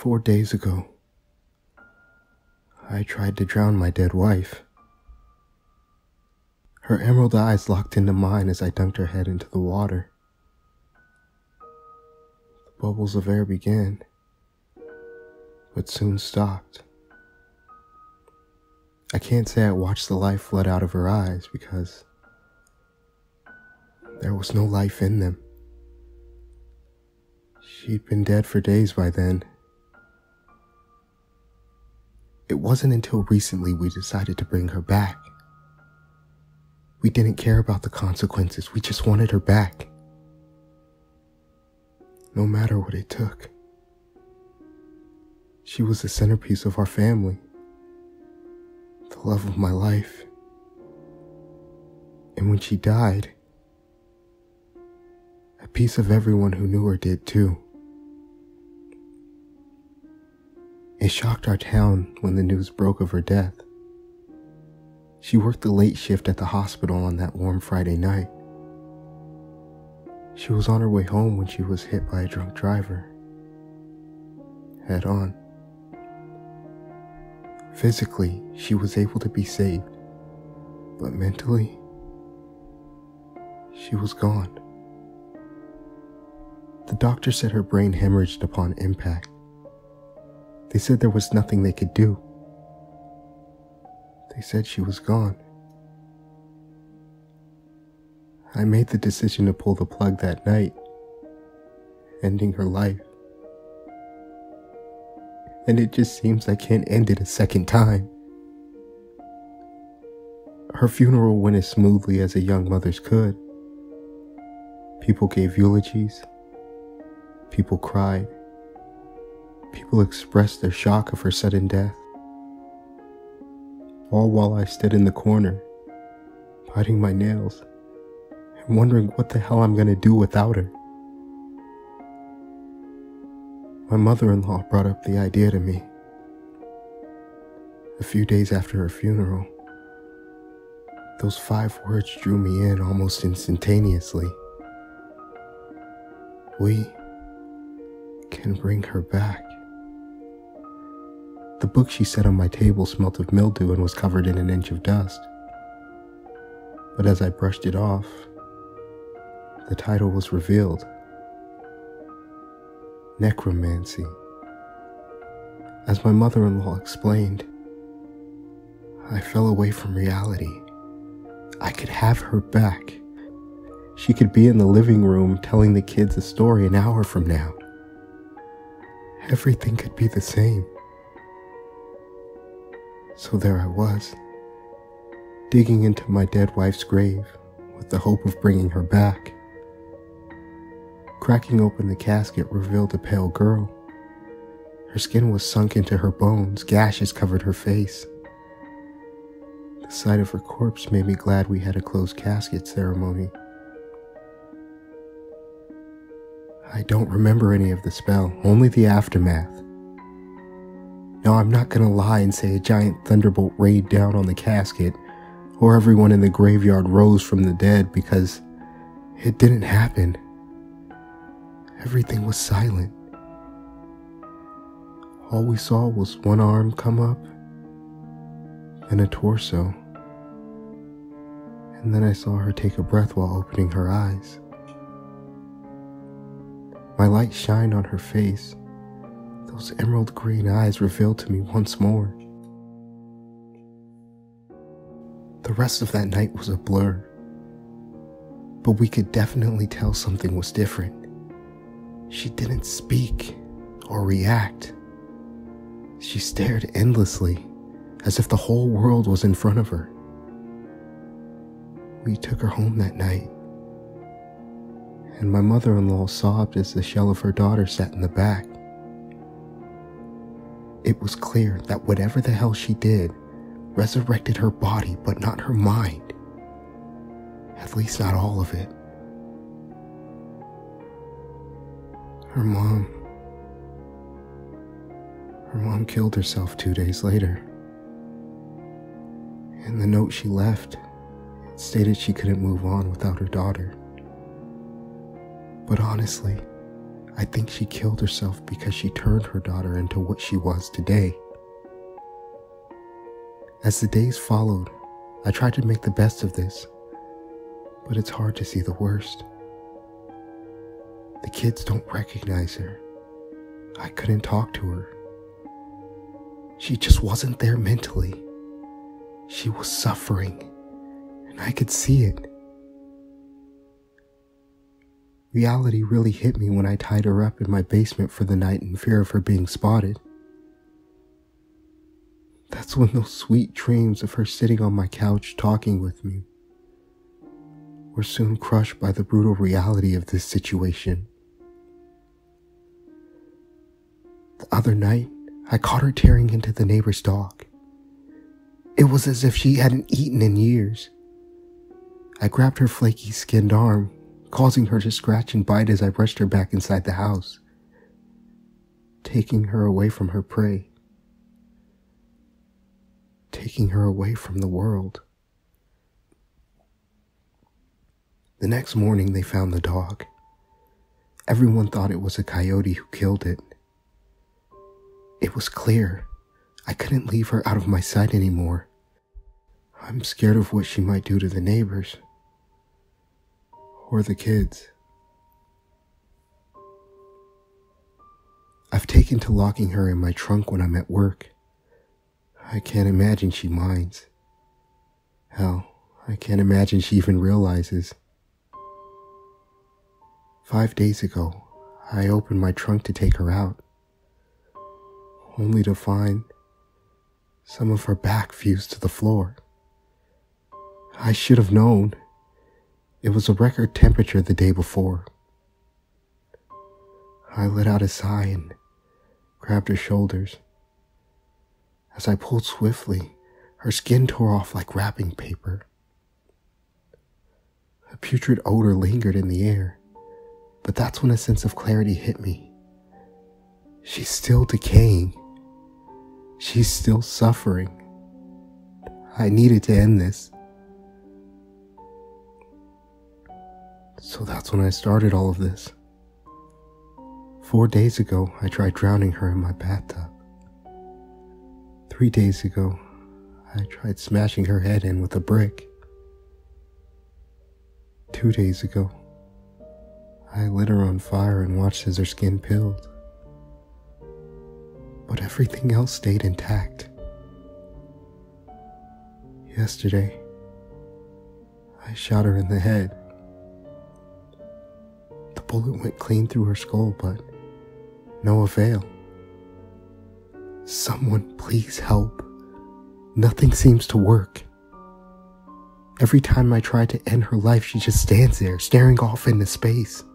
4 days ago, I tried to drown my dead wife. Her emerald eyes locked into mine as I dunked her head into the water. The bubbles of air began, but soon stopped. I can't say I watched the life flood out of her eyes because there was no life in them. She'd been dead for days by then. It wasn't until recently we decided to bring her back. We didn't care about the consequences, we just wanted her back. No matter what it took. She was the centerpiece of our family, the love of my life. And when she died, a piece of everyone who knew her did too. It shocked our town when the news broke of her death. She worked the late shift at the hospital on that warm Friday night. She was on her way home when she was hit by a drunk driver, head on. Physically, she was able to be saved, but mentally, she was gone. The doctor said her brain hemorrhaged upon impact. They said there was nothing they could do. They said she was gone. I made the decision to pull the plug that night, ending her life. And it just seems I can't end it a second time. Her funeral went as smoothly as a young mother's could. People gave eulogies. People cried. People expressed their shock of her sudden death. All while I stood in the corner, biting my nails, and wondering what the hell I'm gonna do without her. My mother-in-law brought up the idea to me. A few days after her funeral, those 5 words drew me in almost instantaneously. We can bring her back. The book she set on my table smelt of mildew and was covered in an inch of dust. But as I brushed it off, the title was revealed. Necromancy. As my mother-in-law explained, I fell away from reality. I could have her back. She could be in the living room telling the kids a story an hour from now. Everything could be the same. So there I was, digging into my dead wife's grave with the hope of bringing her back. Cracking open the casket revealed a pale girl. Her skin was sunk into her bones, gashes covered her face. The sight of her corpse made me glad we had a closed casket ceremony. I don't remember any of the spell, only the aftermath. Now, I'm not gonna lie and say a giant thunderbolt rained down on the casket, or everyone in the graveyard rose from the dead, because it didn't happen. Everything was silent. All we saw was one arm come up, then a torso, and then I saw her take a breath while opening her eyes. My light shined on her face. Those emerald green eyes revealed to me once more. The rest of that night was a blur, but we could definitely tell something was different. She didn't speak or react. She stared endlessly, as if the whole world was in front of her. We took her home that night, and my mother-in-law sobbed as the shell of her daughter sat in the back. It was clear that whatever the hell she did resurrected her body, but not her mind. At least not all of it. Her mom killed herself 2 days later. In the note she left, it stated she couldn't move on without her daughter. But honestly, I think she killed herself because she turned her daughter into what she was today. As the days followed, I tried to make the best of this, but it's hard to see the worst. The kids don't recognize her. I couldn't talk to her. She just wasn't there mentally. She was suffering, and I could see it. Reality really hit me when I tied her up in my basement for the night in fear of her being spotted. That's when those sweet dreams of her sitting on my couch talking with me were soon crushed by the brutal reality of this situation. The other night, I caught her tearing into the neighbor's dog. It was as if she hadn't eaten in years. I grabbed her flaky skinned arm, causing her to scratch and bite as I rushed her back inside the house, taking her away from her prey, taking her away from the world. The next morning they found the dog. Everyone thought it was a coyote who killed it. It was clear I couldn't leave her out of my sight anymore. I'm scared of what she might do to the neighbors or the kids. I've taken to locking her in my trunk when I'm at work. I can't imagine she minds. Hell, I can't imagine she even realizes. 5 days ago, I opened my trunk to take her out, only to find some of her back fused to the floor. I should have known. It was a record temperature the day before. I let out a sigh and grabbed her shoulders. As I pulled swiftly, her skin tore off like wrapping paper. A putrid odor lingered in the air, but that's when a sense of clarity hit me. She's still decaying. She's still suffering. I needed to end this. So that's when I started all of this. 4 days ago, I tried drowning her in my bathtub. 3 days ago, I tried smashing her head in with a brick. 2 days ago, I lit her on fire and watched as her skin peeled. But everything else stayed intact. Yesterday, I shot her in the head. The bullet went clean through her skull, but no avail. Someone please help. Nothing seems to work. Every time I try to end her life, she just stands there, staring off into space.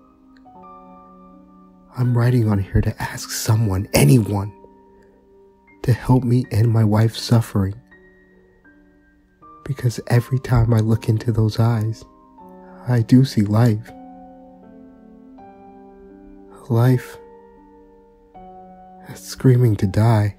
I'm writing on here to ask someone, anyone, to help me end my wife's suffering. Because every time I look into those eyes, I do see life. Life that's screaming to die.